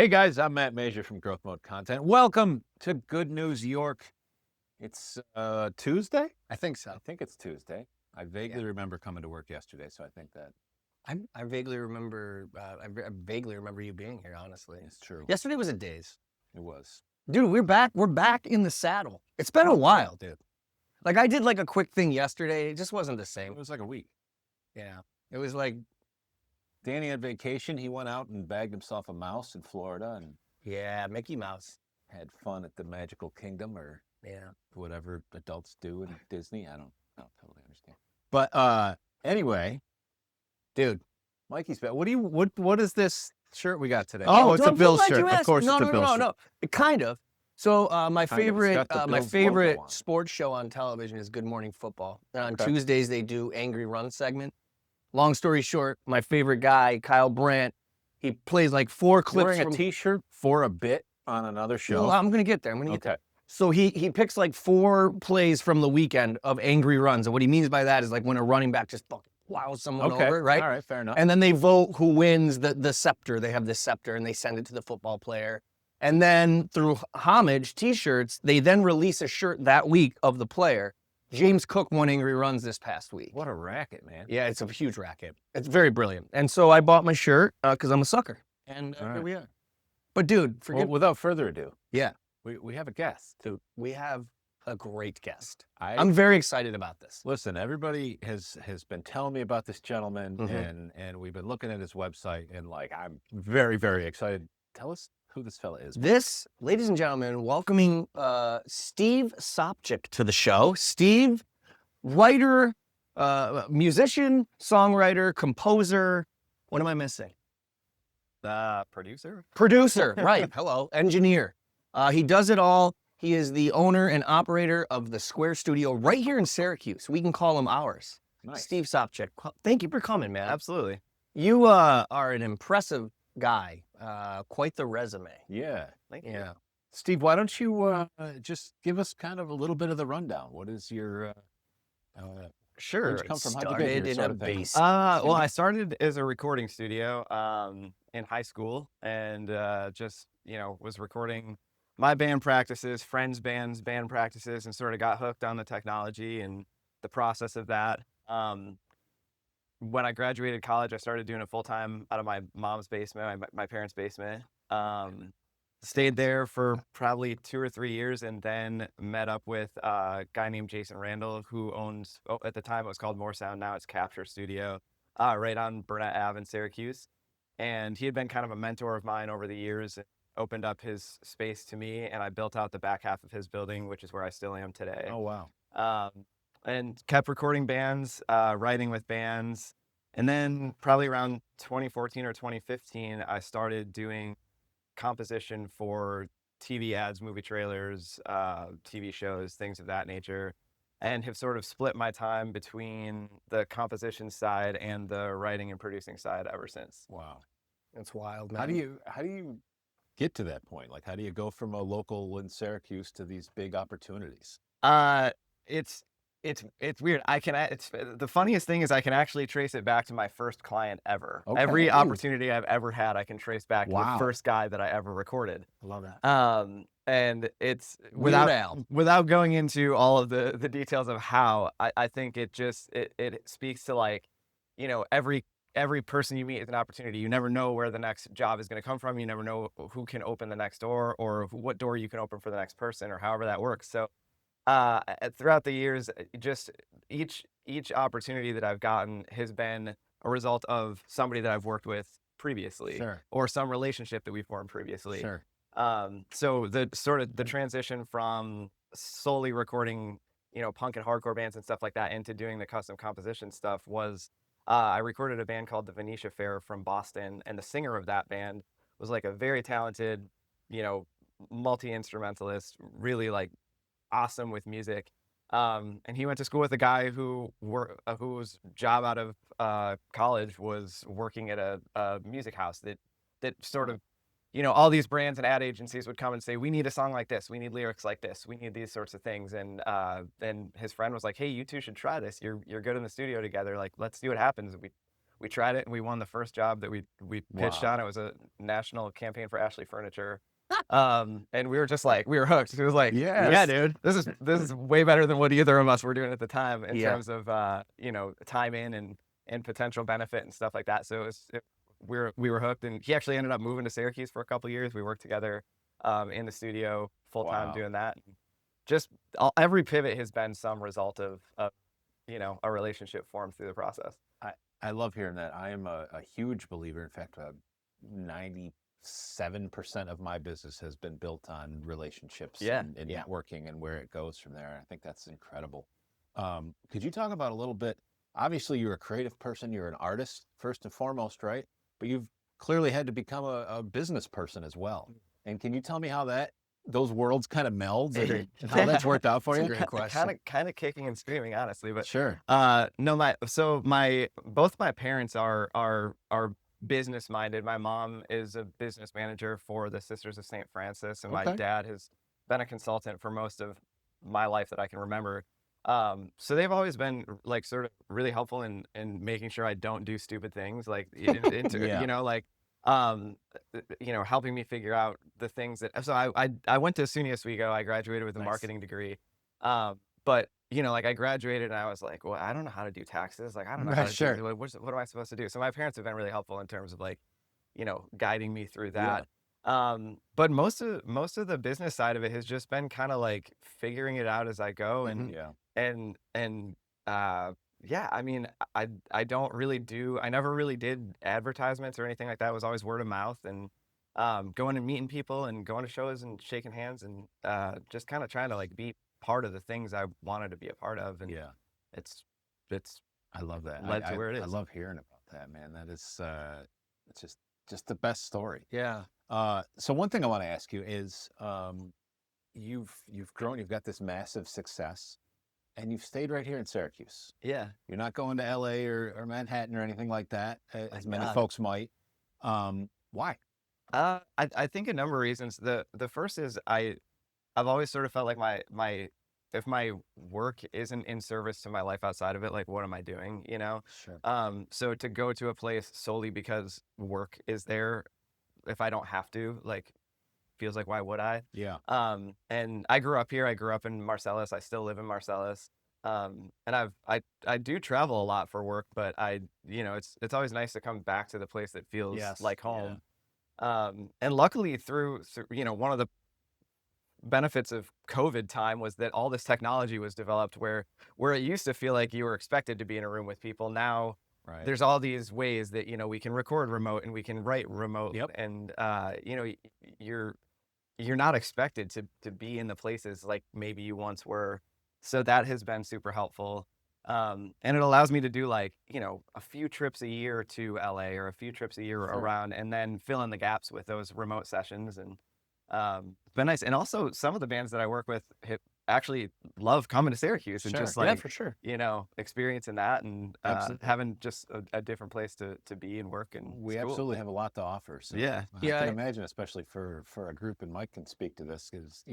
Hey guys, I'm Matt Masur from Growth Mode Content. Welcome to Good News York. It's Tuesday? I think so. I think it's Tuesday. I vaguely remember coming to work yesterday, so I think that I vaguely remember. I vaguely remember you being here. Honestly, it's true. yesterday was a daze. It was. Dude, we're back. We're back in the saddle. It's been a while, dude. Like I did like a quick thing yesterday. It just wasn't the same. It was like a week. Yeah, it was like Danny had vacation. He went out and bagged himself a mouse in Florida and Mickey Mouse. had fun at the Magical Kingdom or whatever adults do in Disney. I don't totally understand. But anyway, dude, Mikey's back. What is this shirt we got today? Oh, it's a Bills shirt. Of course, no, it's a Bills shirt. No. Kind of. So my Kind of. favorite, It's got the my Bills favorite logo on it. sports show on television is Good Morning Football. And on Okay. Tuesdays they do Angry Run segment. Long story short, my favorite guy, Kyle Brandt, he plays like 4 clips Wearing from a T-shirt for a bit on another show. Well, I'm gonna get there. Okay. So he picks like 4 plays from the weekend of angry runs, and what he means by that is like when a running back just fucking plows someone over, right? All right, fair enough. And then they vote who wins the scepter. They have this scepter and they send it to the football player. And then through homage T-shirts, they then release a shirt that week of the player. James Cook won angry runs this past week. What a racket, man. Yeah, it's a huge racket. It's very brilliant. And so I bought my shirt because I'm a sucker. And All here right. we are. But dude, Well, without further ado, yeah, we have a guest. dude, we have a great guest. I'm I'm very excited about this. listen. Everybody has been telling me about this gentleman, Mhm. and we've been looking at his website, and like I'm very, very excited. Tell us who this fella is. This, ladies and gentlemen, welcoming Steve Sopchak to the show. Steve, writer, musician, songwriter, composer. What am I missing? Producer? Producer, right. Hello. Engineer. He does it all. He is the owner and operator of the Square Studio right here in Syracuse. We can call him ours. Nice. Steve Sopchak. Thank you for coming, man. Absolutely. You are an impressive guy. Quite the resume. Yeah. Thank you. Yeah. Steve, why don't you just give us kind of a little bit of the rundown? What is your Sure. Where'd you come from? How'd you get Started here, in sort a of thing? base. Well, I started as a recording studio in high school and just, was recording my band practices, friends' bands, band practices, and sort of got hooked on the technology and the process of that. When I graduated college, I started doing it full-time out of my mom's basement, my parents' basement. Stayed there for probably 2 or 3 years and then met up with a guy named Jason Randall who owns, at the time it was called More Sound, now it's Capture Studio, right on Burnett Ave in Syracuse. And he had been kind of a mentor of mine over the years, and opened up his space to me, and I built out the back half of his building, which is where I still am today. Oh wow. And kept recording bands, writing with bands. And then probably around 2014 or 2015, I started doing composition for TV ads, movie trailers, TV shows, things of that nature, and have sort of split my time between the composition side and the writing and producing side ever since. Wow. That's wild, man. How do you get to that point? Like, how do you go from a local in Syracuse to these big opportunities? It's weird. The funniest thing is I can actually trace it back to my first client ever. Okay. Every opportunity I've ever had, I can trace back to Wow. the first guy that I ever recorded. I love that. And it's Weird Al. without going into all of the details of how, I think it speaks to, like, every person you meet is an opportunity. You never know where the next job is going to come from. You never know who can open the next door or what door you can open for the next person or however that works. So throughout the years, just each opportunity that I've gotten has been a result of somebody that I've worked with previously, Sure. or some relationship that we formed previously. Sure. So the transition from solely recording, punk and hardcore bands and stuff like that into doing the custom composition stuff was, I recorded a band called the Venetia Fair from Boston, and the singer of that band was like a very talented, multi-instrumentalist, really like awesome with music. And he went to school with a guy whose job out of college was working at a music house that sort of, all these brands and ad agencies would come and say, we need a song like this, we need lyrics like this, we need these sorts of things. And his friend was like, hey, you two should try this. You're good in the studio together. Like, let's see what happens. we tried it and we won the first job that we pitched Wow. on. It was a national campaign for Ashley Furniture. And we were just like, we were hooked. It was like, Yeah, dude. this is way better than what either of us were doing at the time in Yeah. terms of, time in and potential benefit and stuff like that. So we were hooked, and he actually ended up moving to Syracuse for a couple of years. We worked together, in the studio full time Wow. doing that. Just every pivot has been some result of a relationship formed through the process. I love hearing that. I am a huge believer. In fact, 97% of my business has been built on relationships and networking and where it goes from there. I think that's incredible. Could you talk about a little bit? Obviously, you're a creative person. You're an artist first and foremost, right? But you've clearly had to become a business person as well. And can you tell me how those worlds kind of meld and how that's worked out for you? Great question. Kind of kicking and screaming, honestly. But Sure. no, both my parents are business minded. My mom is a business manager for the Sisters of St. Francis, and my dad has been a consultant for most of my life that I can remember. So they've always been like sort of really helpful in making sure I don't do stupid things, like helping me figure out the things that. So I went to SUNY Oswego. I graduated with a marketing degree, but I graduated and I was like, well, I don't know how to do taxes. Like I don't know how to do, what am I supposed to do? So my parents have been really helpful in terms of guiding me through that. But most of the business side of it has just been kind of like figuring it out as I go. And I mean, I never really did advertisements or anything like that. It was always word of mouth and going and meeting people and going to shows and shaking hands and just kind of trying to be part of the things I wanted to be a part of. And it's I love that. Led to where it is. I love hearing about that, man. That is it's just the best story. Yeah. So one thing I want to ask you is, you've grown, you've got this massive success, and you've stayed right here in Syracuse. Yeah. You're not going to LA or Manhattan or anything like that, as many God. folks might. Why? I think a number of reasons. The first is I've always sort of felt like if my work isn't in service to my life outside of it, like what am I doing? Sure. So to go to a place solely because work is there, if I don't have to, feels like, why would I? Yeah. And I grew up here. I grew up in Marcellus. I still live in Marcellus. And I do travel a lot for work, but it's always nice to come back to the place that feels like home. And luckily through one of the benefits of COVID time was that all this technology was developed where it used to feel like you were expected to be in a room with people. Now there's all these ways that, we can record remote and we can write remote. Yep. And, you're not expected to be in the places like maybe you once were. So that has been super helpful. And it allows me to do a few trips a year to LA or a few trips a year around, and then fill in the gaps with those remote sessions. And it's been nice. And also some of the bands that I work with actually love coming to Syracuse and just for sure. Experiencing that and having just a different place to be and work. And We absolutely have a lot to offer. So Yeah. I can imagine, especially for a group, and Mike can speak to this, is,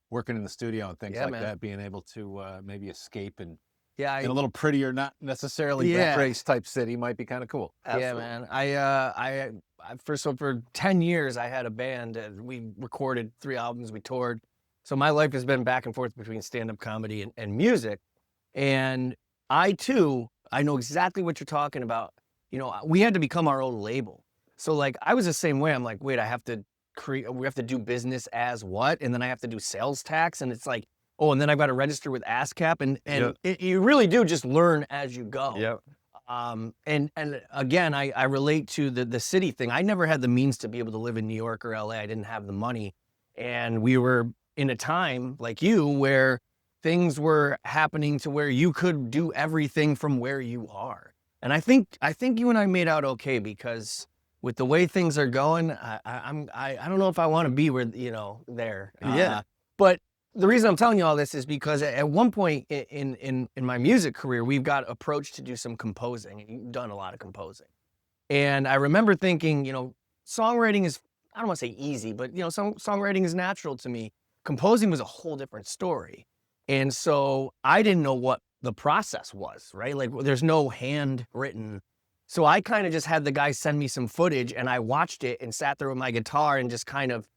working in the studio and things like that, being able to maybe escape and in a little prettier, not necessarily race type city might be kind of cool. Absolutely. Yeah, man. For 10 years, I had a band. We recorded 3 albums. We toured. So my life has been back and forth between stand-up comedy and music. And I know exactly what you're talking about. We had to become our own label. So I was the same way. I'm like, wait, we have to do business as what? And then I have to do sales tax. And it's like, oh, and then I've got to register with ASCAP. And you really do just learn as you go. Yep. And again, I relate to the city thing. I never had the means to be able to live in New York or LA. I didn't have the money. And we were in a time like you where things were happening to where you could do everything from where you are. And I think you and I made out okay, because with the way things are going, I don't know if I want to be where, there. But the reason I'm telling you all this is because at one point in my music career, we've got approached to do some composing, and you've done a lot of composing. And I remember thinking, songwriting is, I don't want to say easy, but songwriting is natural to me. Composing was a whole different story. And so I didn't know what the process was, right? There's no handwritten So I kind of just had the guy send me some footage, and I watched it and sat there with my guitar and just kind of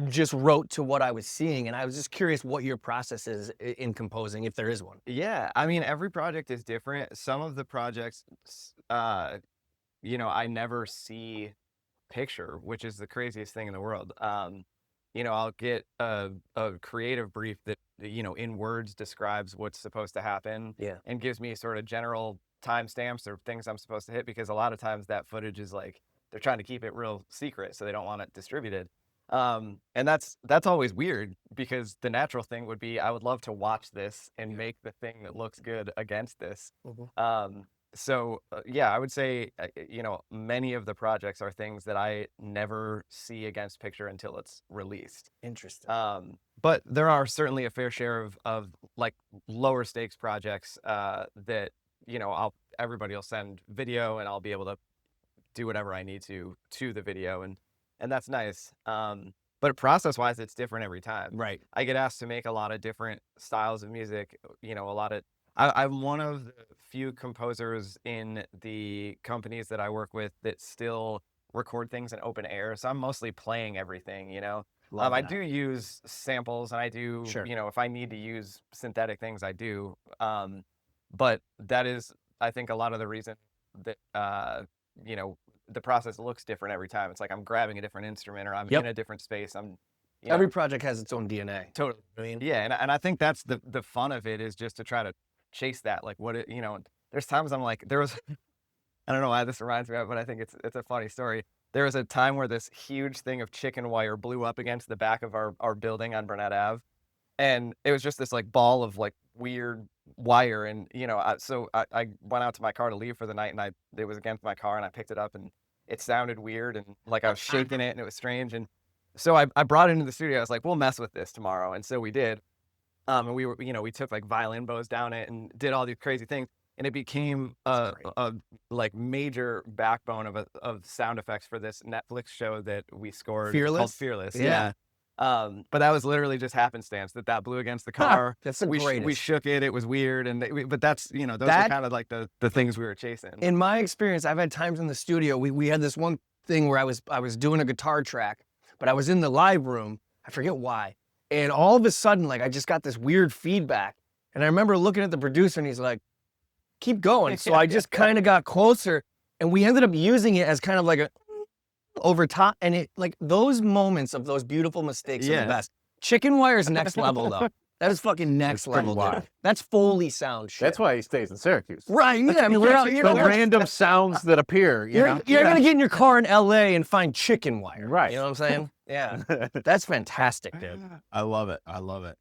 just wrote to what I was seeing. And I was just curious what your process is in composing, if there is one. Yeah, I mean, every project is different. Some of the projects, I never see picture, which is the craziest thing in the world. I'll get a creative brief that, in words describes what's supposed to happen and gives me sort of general timestamps or things I'm supposed to hit, because a lot of times that footage is like, they're trying to keep it real secret, so they don't want it distributed. And that's always weird, because the natural thing would be, I would love to watch this and make the thing that looks good against this. So I would say, many of the projects are things that I never see against picture until it's released. Interesting. But there are certainly a fair share of like lower stakes projects that, everybody will send video, and I'll be able to do whatever I need to the video, and that's nice. But process wise, it's different every time. Right. I get asked to make a lot of different styles of music, I'm one of the few composers in the companies that I work with that still record things in open air. So I'm mostly playing everything, I do use samples, and I do, if I need to use synthetic things, I do. But that is, I think, a lot of the reason that, the process looks different every time. It's like I'm grabbing a different instrument, or I'm in a different space. Every project has its own DNA. Totally. I mean, yeah, and I think that's the fun of it, is just to try to chase that. Like, there's times I'm like, I don't know why this reminds me of it, but I think it's a funny story. There was a time where this huge thing of chicken wire blew up against the back of our building on Burnett Ave. And it was just this like ball of like weird wire. And, so I went out to my car to leave for the night, and it was against my car, and I picked it up, and it sounded weird, and like I was shaking it, and it was strange. And so I brought it into the studio. I was like, we'll mess with this tomorrow. And so we did. And we took like violin bows down it and did all these crazy things. And it became a like major backbone of sound effects for this Netflix show that we scored called Fearless. Yeah. But that was literally just happenstance that blew against the car. That's the greatest. We shook it. It was weird. But that's, those are kind of like the things we were chasing. In my experience, I've had times in the studio, we had this one thing where I was doing a guitar track, but I was in the live room. I forget why. And all of a sudden, like, I just got this weird feedback. And I remember looking at the producer, and he's like, keep going. So I just kind of got closer, and we ended up using it as kind of like a over top. And it, like, those moments of those beautiful mistakes are the best. Chicken wire is next level, though. That is fucking next level, dude. That's Foley sound shit. That's why he stays in Syracuse. Right, yeah. I mean, we're out here. The random sounds that appear. You're going to get in your car in LA and find chicken wire. Right. You know what I'm saying? Yeah. That's fantastic, dude. I love it. I love it.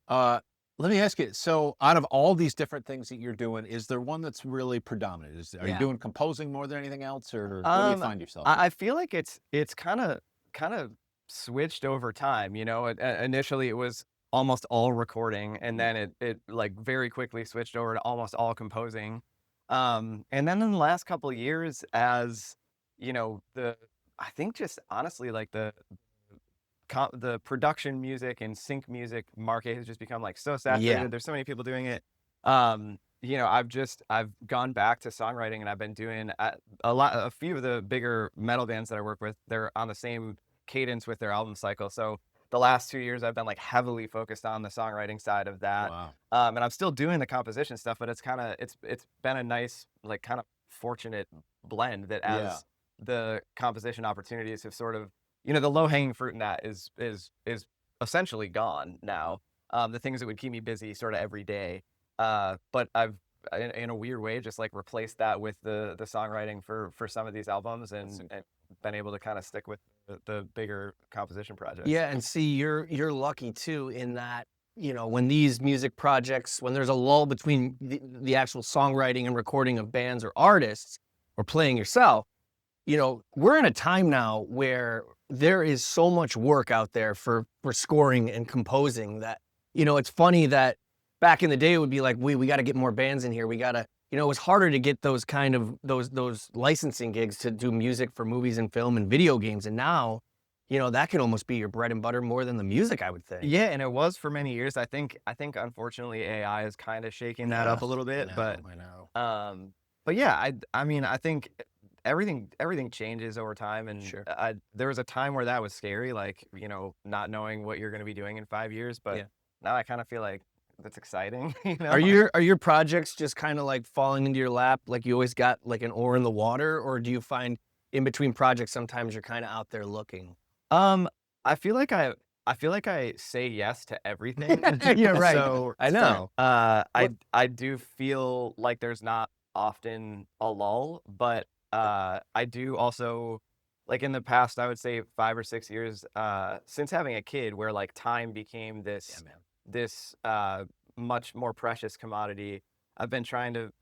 Let me ask you, so out of all these different things that you're doing, is there one that's really predominant? Are you doing composing more than anything else, or where do you find yourself? I feel like it's kind of switched over time. Initially it was almost all recording, and then it like very quickly switched over to almost all composing. And then in the last couple of years, as I think just honestly, like the production music and sync music market has just become like so saturated. Yeah. There's so many people doing it. I've gone back to songwriting, and I've been doing a few of the bigger metal bands that I work with. They're on the same cadence with their album cycle. So the last 2 years I've been like heavily focused on the songwriting side of that. Wow. And I'm still doing the composition stuff, but it's been a nice, like, kind of fortunate blend that as the composition opportunities have sort of, the low hanging fruit in that is essentially gone now. The things that would keep me busy sort of every day. But I've, in a weird way, just like replaced that with the songwriting for some of these albums, and been able to kind of stick with the bigger composition projects. Yeah, and see, you're lucky too in that, when these music projects, when there's a lull between the actual songwriting and recording of bands or artists, or playing yourself, we're in a time now where there is so much work out there for scoring and composing that, it's funny that back in the day it would be like, we got to get more bands in here. We got to, it was harder to get those kind of, those licensing gigs to do music for movies and film and video games. And now, that can almost be your bread and butter more than the music, I would think. Yeah, and it was for many years. I think unfortunately AI is kind of shaking that up a little bit. I know. But yeah, I mean, I think everything changes over time, and Sure. there was a time where that was scary, like, not knowing what you're going to be doing in 5 years. But now I kind of feel like that's exciting. Are your projects just kind of like falling into your lap, like you always got like an oar in the water, or do you find in between projects sometimes you're kind of out there looking? I feel like I say yes to everything. You're right. So I know. I do feel like there's not often a lull, but I do also, like, in the past, I would say 5 or 6 years since having a kid, where like time became this much more precious commodity. I've been trying to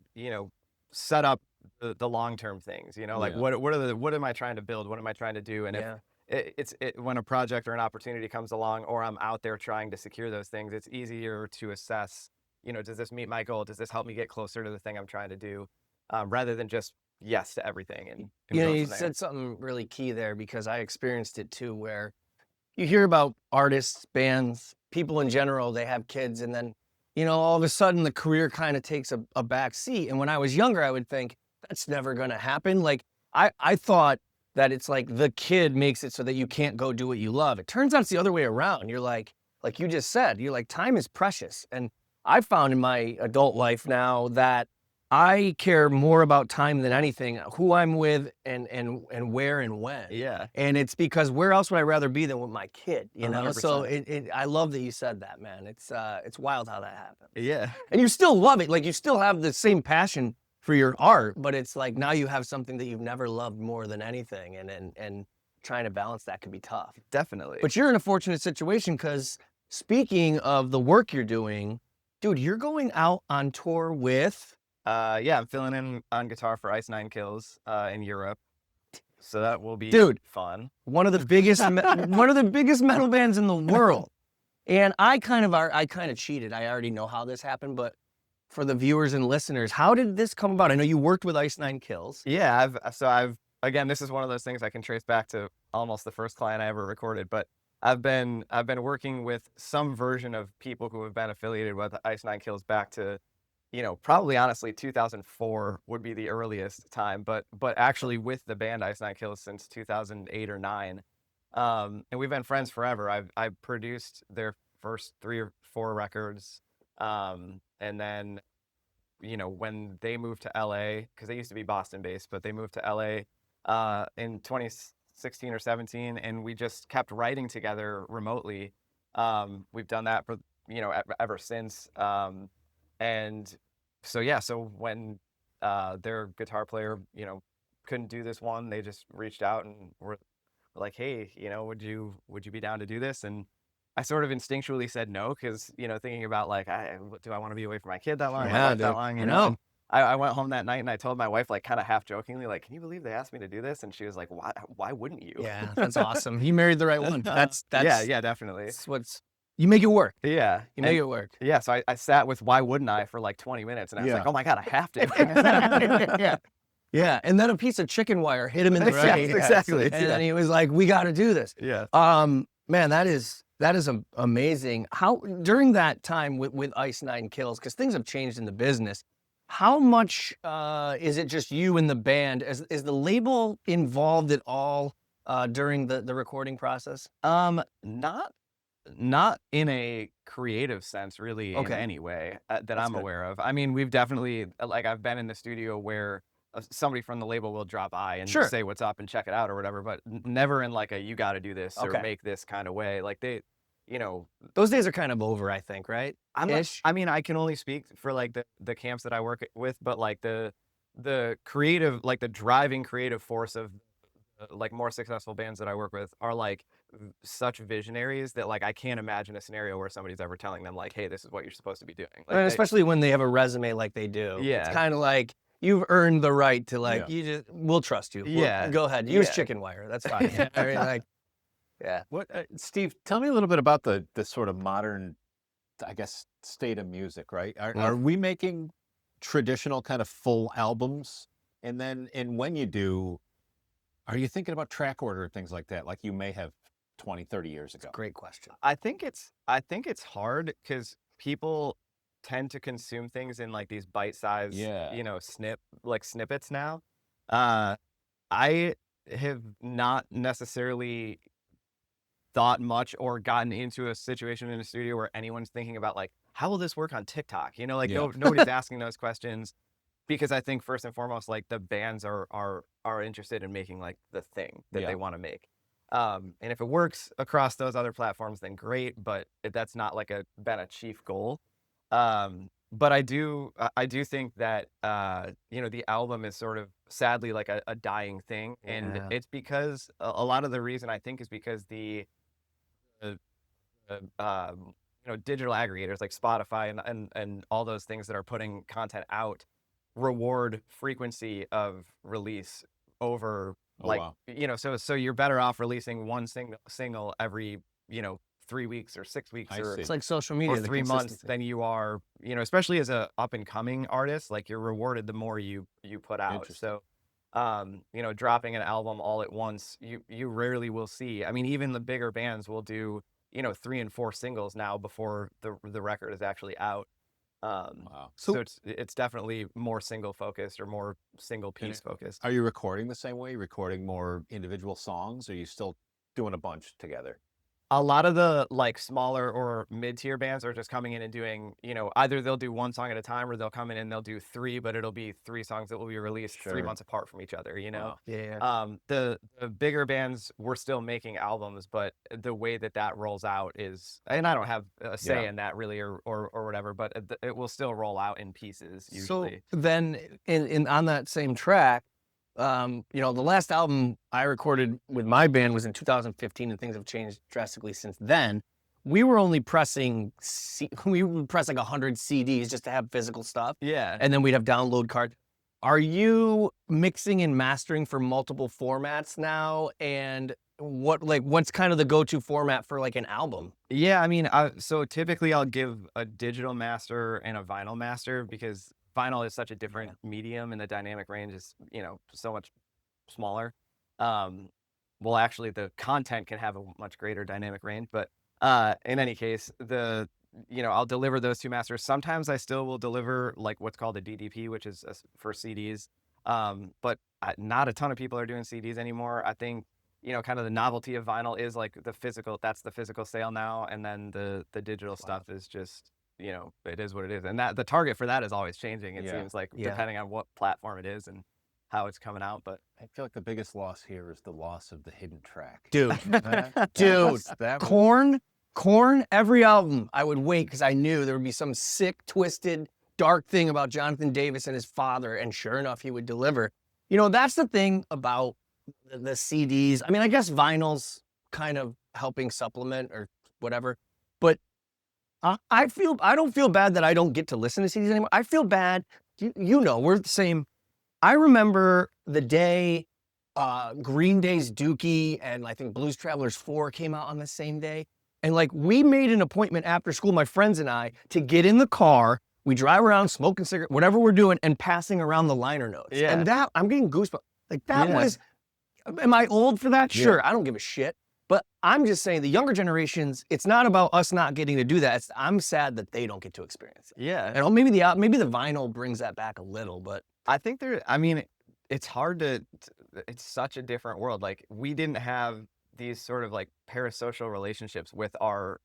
set up the long-term things. Like, Yeah. what am I trying to build? What am I trying to do? And if it's when a project or an opportunity comes along, or I'm out there trying to secure those things, it's easier to assess, does this meet my goal? Does this help me get closer to the thing I'm trying to do? Rather than just yes to everything. And go You from there. said something really key there, because I experienced it too, where you hear about artists, bands, people in general, they have kids, and then, all of a sudden the career kind of takes a back seat. And when I was younger, I would think that's never going to happen. Like, I thought that it's like the kid makes it so that you can't go do what you love. It turns out it's the other way around. You're like you just said, you're like, time is precious. And I found in my adult life now that I care more about time than anything, who I'm with and where and when. Yeah. And it's because where else would I rather be than with my kid, you know? 100%. So I love that you said that, man. It's wild how that happens. Yeah. And you still love it. Like, you still have the same passion for your art, but it's like now you have something that you've never loved more than anything. And trying to balance that can be tough. Definitely. But you're in a fortunate situation, because speaking of the work you're doing, dude, you're going out on tour with... I'm filling in on guitar for Ice Nine Kills in Europe, so that will be fun. One of the biggest metal bands in the world. And I kind of cheated. I already know how this happened, but for the viewers and listeners, how did this come about? I know you worked with Ice Nine Kills. Yeah, again, this is one of those things I can trace back to almost the first client I ever recorded, but I've been working with some version of people who have been affiliated with Ice Nine Kills back to, probably honestly 2004 would be the earliest time, but actually with the band Ice Nine Kills since 2008 or 9. And we've been friends forever. I produced their first 3 or 4 records. And then, when they moved to LA, because they used to be Boston based, but they moved to LA in 2016 or 17, and we just kept writing together remotely. We've done that for, ever since. And so when their guitar player, couldn't do this one, they just reached out and were like, hey, would you be down to do this? And I sort of instinctually said no, because, thinking about like, do I want to be away from my kid that long? Yeah, that long, I know. And I went home that night and I told my wife, like, kind of half jokingly, like, can you believe they asked me to do this? And she was like, why wouldn't you? Yeah, that's awesome. You married the right one. That's yeah, definitely. That's you make it work. Yeah. You make it work. Yeah. So I sat with Why Wouldn't I for like 20 minutes, and I was like, oh my God, I have to. Yeah. Yeah. And then a piece of chicken wire hit him in the face. Exactly. And then he was like, we got to do this. Yeah. Man, that is amazing. How, during that time with Ice Nine Kills, because things have changed in the business, how much is it just you and the band? Is the label involved at all during the recording process? Not in a creative sense, really, in any way that I'm aware of. I mean, we've definitely, like, I've been in the studio where somebody from the label will drop by and say what's up and check it out or whatever, but never in like a you got to do this or make this kind of way. Like, they, those days are kind of over, I think, right? I mean, I can only speak for like the camps that I work with, but like the creative, like the driving creative force of like more successful bands that I work with are like such visionaries that, like, I can't imagine a scenario where somebody's ever telling them like, hey, this is what you're supposed to be doing. Like, especially when they have a resume like they do. Yeah. It's kind of like, you've earned the right to, like, we'll trust you. Go ahead. Use chicken wire. That's fine. I mean, like, What, Steve, tell me a little bit about the sort of modern, I guess, state of music, right? Are we making traditional kind of full albums? And when you do, are you thinking about track order and things like that, like you may have 20, 30 years ago? great question. I think it's hard because people tend to consume things in like these bite-sized, Yeah. you know, snippets now. I have not necessarily thought much or gotten into a situation in a studio where anyone's thinking about like, how will this work on TikTok? You know, like Yeah. nobody's asking those questions, because I think first and foremost, like the bands are interested in making like the thing that they want to make. And if it works across those other platforms, then great, but that's not like been a chief goal. But I do think that, you know, the album is sort of sadly like a dying thing. And it's because a lot of the reason I think is because the you know, digital aggregators like Spotify and all those things that are putting content out reward frequency of release over you know, so you're better off releasing one single every, you know, 3 weeks or 6 weeks it's like social media, or 3 months than you are, you know, especially as a up and coming artist, like you're rewarded the more you put out. So you know, dropping an album all at once, you rarely will see. I mean, even the bigger bands will do, you know, 3 and 4 singles now before the record is actually out. Wow. So it's definitely more single focused or more single piece focused. Are you recording the same way? Recording more individual songs? Or are you still doing a bunch together? A lot of the like smaller or mid-tier bands are just coming in and doing, you know, either they'll do one song at a time or they'll come in and they'll do 3, but it'll be 3 songs that will be released 3 months apart from each other, you know? The bigger bands, we're still making albums, but the way that rolls out is, and I don't have a say in that really or whatever, but it will still roll out in pieces usually. So then on that same track, you know, the last album I recorded with my band was in 2015, and things have changed drastically since then. We were only pressing, we would press like 100 CDs just to have physical stuff. Yeah. And then we'd have download cards. Are you mixing and mastering for multiple formats now? And what's kind of the go-to format for like an album? Yeah, I mean, so typically I'll give a digital master and a vinyl master, because vinyl is such a different medium and the dynamic range is, you know, so much smaller. Well, actually the content can have a much greater dynamic range, but in any case, you know, I'll deliver those 2 masters. Sometimes I still will deliver like what's called a DDP, which is for CDs. But not a ton of people are doing CDs anymore. I think, you know, kind of the novelty of vinyl is like the physical sale now, and then the digital stuff is just, you know, it is what it is. And that the target for that is always changing, it seems like, depending on what platform it is and how it's coming out. But I feel like the biggest loss here is the loss of the hidden track. Dude, Korn, every album I would wait because I knew there would be some sick, twisted, dark thing about Jonathan Davis and his father, and sure enough, he would deliver. You know, that's the thing about the CDs. I mean, I guess vinyl's kind of helping supplement or whatever, but I don't feel bad that I don't get to listen to CDs anymore. I feel bad. You know, we're the same. I remember the day Green Day's Dookie and I think Blues Travelers 4 came out on the same day. And like, we made an appointment after school, my friends and I, to get in the car. We drive around smoking cigarettes, whatever we're doing, and passing around the liner notes. Yeah. And that, I'm getting goosebumps. Like that was, am I old for that? Sure, I don't give a shit. But I'm just saying the younger generations, it's not about us not getting to do that. I'm sad that they don't get to experience it. yeah, And maybe the vinyl brings that back a little, but I think it's hard it's such a different world. Like, we didn't have these sort of like parasocial relationships with our,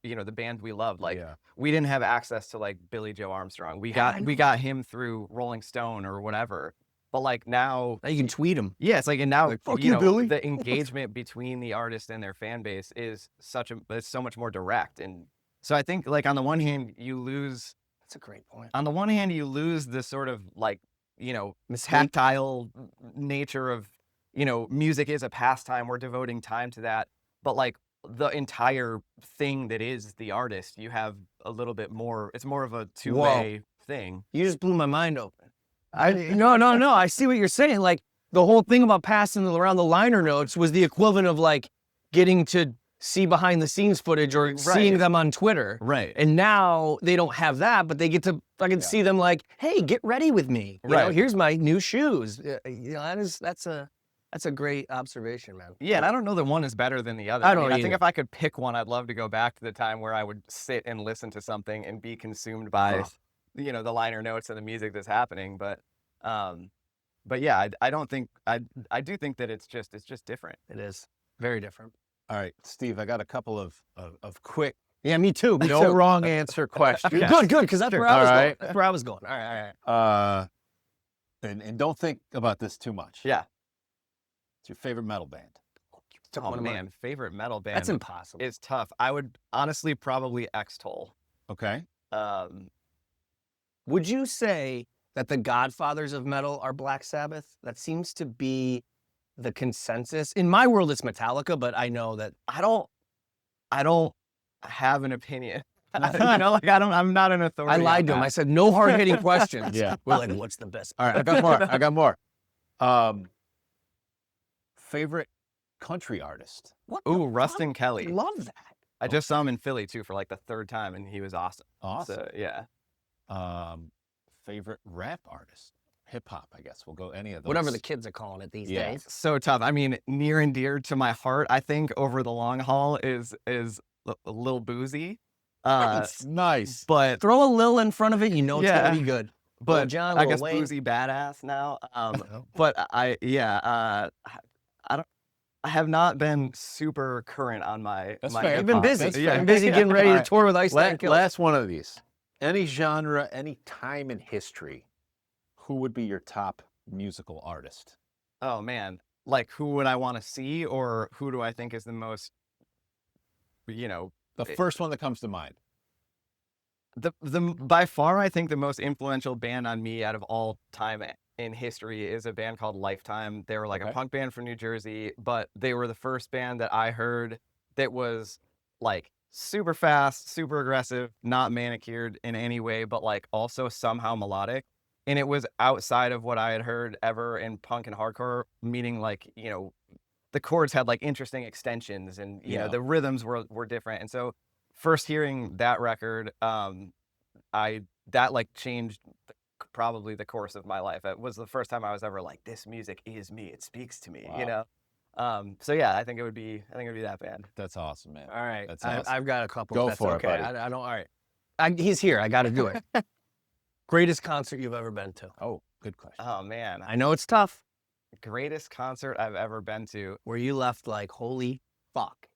you know, the band we loved. Like, we didn't have access to like Billy Joe Armstrong. We got him through Rolling Stone or whatever. But like now you can tweet them. Yeah, it's like, and now, like, fuck you know, Billy. The engagement between the artist and their fan base is it's so much more direct. And so I think, like, on the one hand, you lose. That's a great point. On the one hand, you lose the sort of like, you know, tactile nature of, you know, music is a pastime. We're devoting time to that. But like the entire thing that is the artist, you have a little bit more. It's more of a two-way thing. You just blew my mind open. No. I see what you're saying. Like, the whole thing about passing around the liner notes was the equivalent of like getting to see behind the scenes footage or seeing them on Twitter. Right. And now they don't have that, but they get to fucking see them like, hey, get ready with me. You know, here's my new shoes. You know, that's a That's a great observation, man. Yeah, and I don't know that one is better than the other. I don't I think either. if I could pick one, I'd love to go back to the time where I would sit and listen to something and be consumed by, the liner notes and the music that's happening. But yeah, I don't think I do think that it's just different. It is very different. All right, Steve, I got a couple of quick, Yeah, me too. Me no too. wrong answer questions. Good, because that's where I All was right. going. That's where I was going. All right. And don't think about this too much. Yeah. It's your favorite metal band. Oh man, favorite metal band. That's impossible. It's tough. I would honestly probably X-Toll. Okay. Would you say that the godfathers of metal are Black Sabbath? That seems to be the consensus. In my world, it's Metallica, but I know that I don't have an opinion. I'm not an authority. I lied to him. I said no hard-hitting questions. Yeah. We're like, what's the best? All right, I got more. Favorite country artist? What? Ooh, Rustin Kelly. Love that. I just saw him in Philly too for like the 3rd time, and he was awesome. Awesome. So, yeah. Favorite rap artist? Hip hop, I guess. We'll go any of those. Whatever the kids are calling it these days. So tough. I mean, near and dear to my heart, I think over the long haul is a little boozy. Nice. But Throw a Lil in front of it, you know it's gonna be good. But Lil Jon, I Lil guess Wayne. boozy badass now. But I have not been super current on my. That's my fair. You've been hip-hop. busy. That's You've fair. been busy getting ready All to right. tour with Ice Nine Kills. Last one of these. Any genre, any time in history, who would be your top musical artist? Oh man, like who would I want to see, or who do I think is the most? The first one that comes to mind. The by far, I think the most influential band on me out of all time in history is a band called Lifetime. They were like a punk band from New Jersey, but they were the first band that I heard that was like super fast, super aggressive, not manicured in any way, but like also somehow melodic. And it was outside of what I had heard ever in punk and hardcore, meaning like, the chords had like interesting extensions and, the rhythms were different. And so first hearing that record, that like changed probably the course of my life. It was the first time I was ever like, this music is me. It speaks to me, So yeah, I think it would be that band. That's awesome, man. All right. That's awesome. I've got a couple. Go That's for it, okay. buddy. I don't. All right. He's here. I got to do it. Greatest concert you've ever been to? Oh, good question. Oh man, I know it's tough. greatest concert I've ever been to. Where you left like, holy fuck.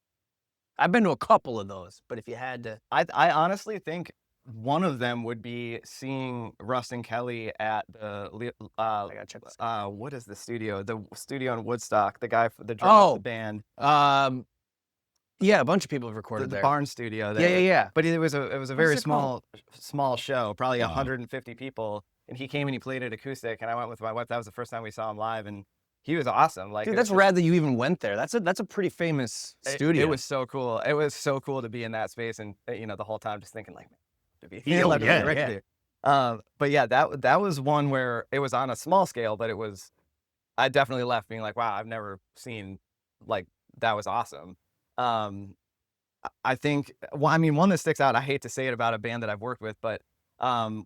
I've been to a couple of those, but if you had to, I honestly think one of them would be seeing Rustin Kelly at the I gotta check this. what is the studio? The studio in Woodstock. The guy, the drummer of the band. Yeah, a bunch of people have recorded The there. barn studio. There. Yeah. But it was a very it called? small show, probably 150 people. And he came and he played it acoustic, and I went with my wife. That was the first time we saw him live, and he was awesome. Like, Dude, that's rad that you even went there. That's a pretty famous studio. It was so cool. It was so cool to be in that space, and the whole time just thinking like, to be Yeah, let me yeah, be right yeah. there. But yeah, that was one where it was on a small scale, but I definitely left being like, wow, I've never seen like that was awesome. I think, one that sticks out, I hate to say it about a band that I've worked with, but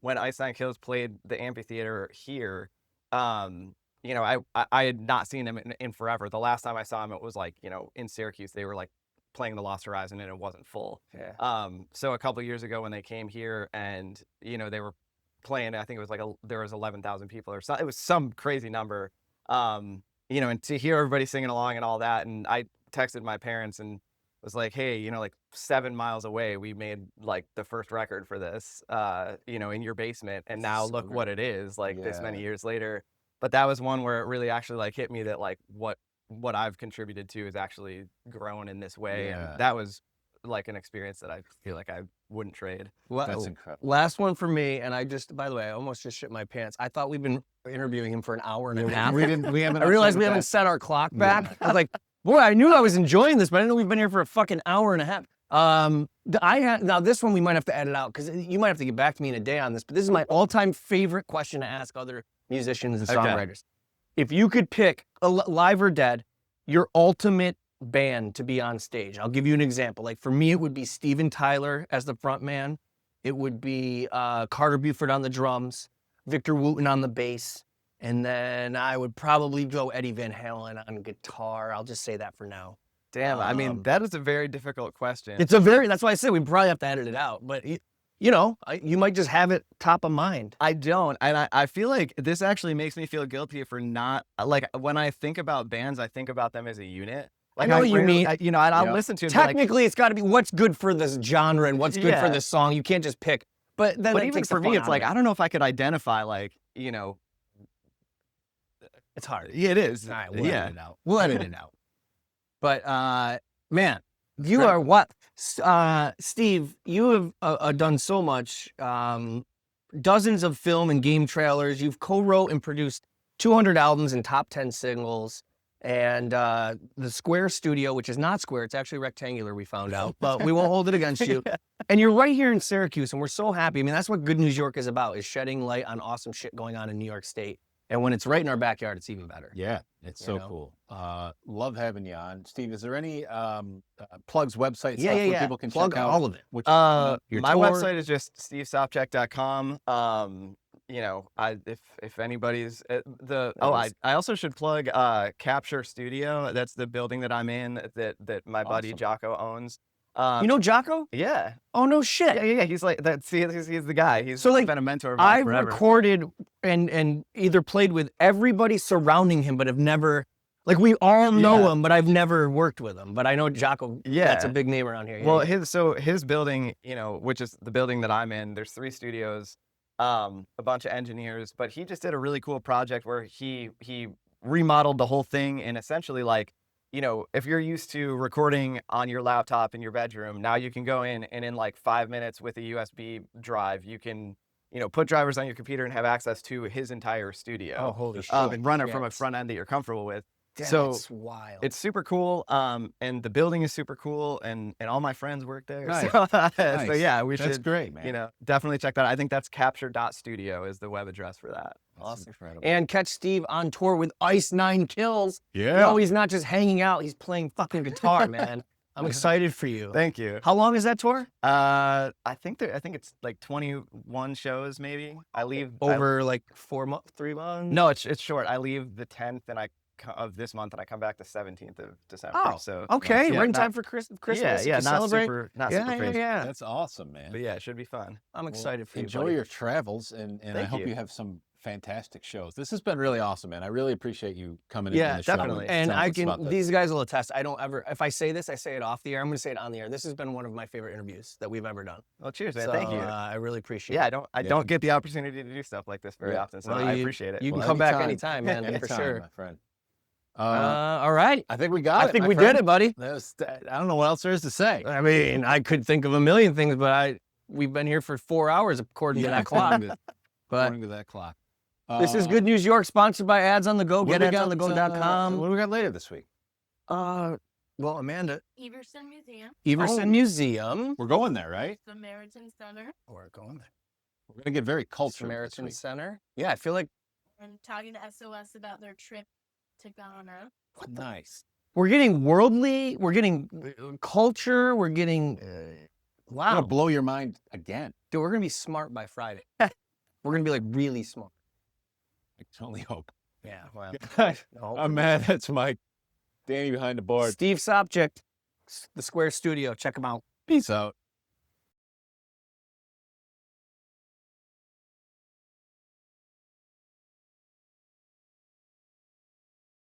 when Ice Nine Kills played the amphitheater here, I had not seen them in forever. The last time I saw them, it was like, in Syracuse, they were like playing the Lost Horizon and it wasn't full. Yeah. So a couple of years ago when they came here and, they were playing, I think it was there was 11,000 people or something. It was some crazy number, and to hear everybody singing along and all that. And I texted my parents and was like, hey, like 7 miles away, we made like the first record for this, in your basement. And now So look great. what it is like this many Yeah. years later. But that was one where it really actually like hit me that like what I've contributed to is actually grown in this way. Yeah. And that was like an experience that I feel like I wouldn't trade. That's incredible. Last one for me, and by the way, I almost just shit my pants. I thought we'd been interviewing him for an hour and a half. We haven't. I realized we haven't set our clock back. I was like, boy, I knew I was enjoying this, but I didn't know we've been here for a fucking hour and a half. Now this one we might have to edit out because you might have to get back to me in a day on this, but this is my all-time favorite question to ask other musicians and Okay. songwriters. If you could pick, live or dead, your ultimate band to be on stage, I'll give you an example. Like for me, it would be Steven Tyler as the front man. It would be Carter Buford on the drums, Victor Wooten on the bass, And then I would probably go Eddie Van Halen on guitar. I'll just say that for now. Damn, I mean, that is a very difficult question. That's why I said we probably have to edit it out. But, you know, you might just have it top of mind. I don't. And I feel like this actually makes me feel guilty for not, like, when I think about bands, I think about them as a unit. Like, I know what you mean. You know, I'll listen to it. Technically, it's got to be what's good for this genre and what's good for this song. You can't just pick. But then even for me, it's like, I don't know if I could identify, like, you know. It's hard. Yeah, it is. All right, we'll edit it out. We'll edit it out. But, man, you Right. are what? Steve, you have done so much. Dozens of film and game trailers. You've co-wrote and produced 200 albums and top 10 singles. And the Square Studio, which is not square, it's actually rectangular, we found out, but we won't hold it against you. And you're right here in Syracuse, and we're so happy. I mean, that's what Good News York is about, is shedding light on awesome shit going on in New York State. And when it's right in our backyard, it's even better. Yeah, it's so cool. Love having you on. Steve, is there any plugs, websites, stuff where people can plug check out? all of it. Your my tour? website is just stevesopchak.com. You know, if anybody's I also should plug Capture Studio. That's the building that I'm in that my buddy Jocko owns. You know Jocko? Yeah. Oh, no shit. Yeah. He's like that. See, he's the guy. He's So, like, been a mentor of mine I've forever. recorded and either played with everybody surrounding him, but have never, like, we all know him, but I've never worked with him. But I know Jocko. Yeah. That's a big name around here. Well, his building, you know, which is the building that I'm in, there's 3 studios, a bunch of engineers, but he just did a really cool project where he remodeled the whole thing, and essentially, like, you know, if you're used to recording on your laptop in your bedroom, now you can go in and in like 5 minutes with a USB drive, you can, you know, put drivers on your computer and have access to his entire studio. Oh, holy shit. And run it from a front end that you're comfortable with. Damn, so that's wild. it's super cool. And the building is super cool, and all my friends work there. Nice. So, Nice. so yeah, That's great, man. you know, definitely check that out. I think that's capture.studio is the web address for that. Awesome. Incredible. And catch Steve on tour with Ice 9 Kills. Yeah. No, he's not just hanging out. He's playing fucking guitar, man. I'm excited for you. Thank you. How long is that tour? I think it's like 21 shows maybe. I leave Over like 3 months? No, it's short. I leave the 10th of this month, and I come back the 17th of December. Oh, so okay. yeah, right in time for Christmas Yeah, to not celebrate. super crazy. Yeah. That's awesome, man. But yeah, it should be fun. I'm excited for you. Enjoy buddy. your travels, and I Thank hope you. you have some fantastic shows. This has been really awesome, man. I really appreciate you coming in. Yeah, the show definitely. And telling I us about can, this. these guys will attest. I don't ever, if I say this, I say it off the air. I'm going to say it on the air. This has been one of my favorite interviews that we've ever done. Well, cheers, man. So, Thank you. I really appreciate Yeah, it. I don't get the opportunity to do stuff like this very Yeah. often, so Well, I appreciate it. You can Well, come back anytime. anytime, man, for Anytime, sure. my friend. All right. I think we got it. I think my we friend. did it, buddy. I don't know what else there is to say. I mean, I could think of a million things, but we've been here for 4 hours according to that clock. But According to that clock. this is Good News York, sponsored by Ads on the Go. What Get do we got, adsonthego.com. what do we got later this week? Well, Amanda, Everson Museum, Everson Museum. We're going there, right? Samaritan Center, We're going there. We're going to get very cultural this Samaritan week. Center. Yeah, I feel like and talking to SOS about their trip to Ghana. Nice. we're getting worldly. We're getting culture. We're getting I'm wow. going to blow your mind again. Dude, we're gonna be smart by Friday. We're gonna be like really smart. I can only hope. Yeah. Well, I'm Matt. That's Mike. Danny behind the board. Steve Sopchak, the Square Studio. Check him out. Peace out.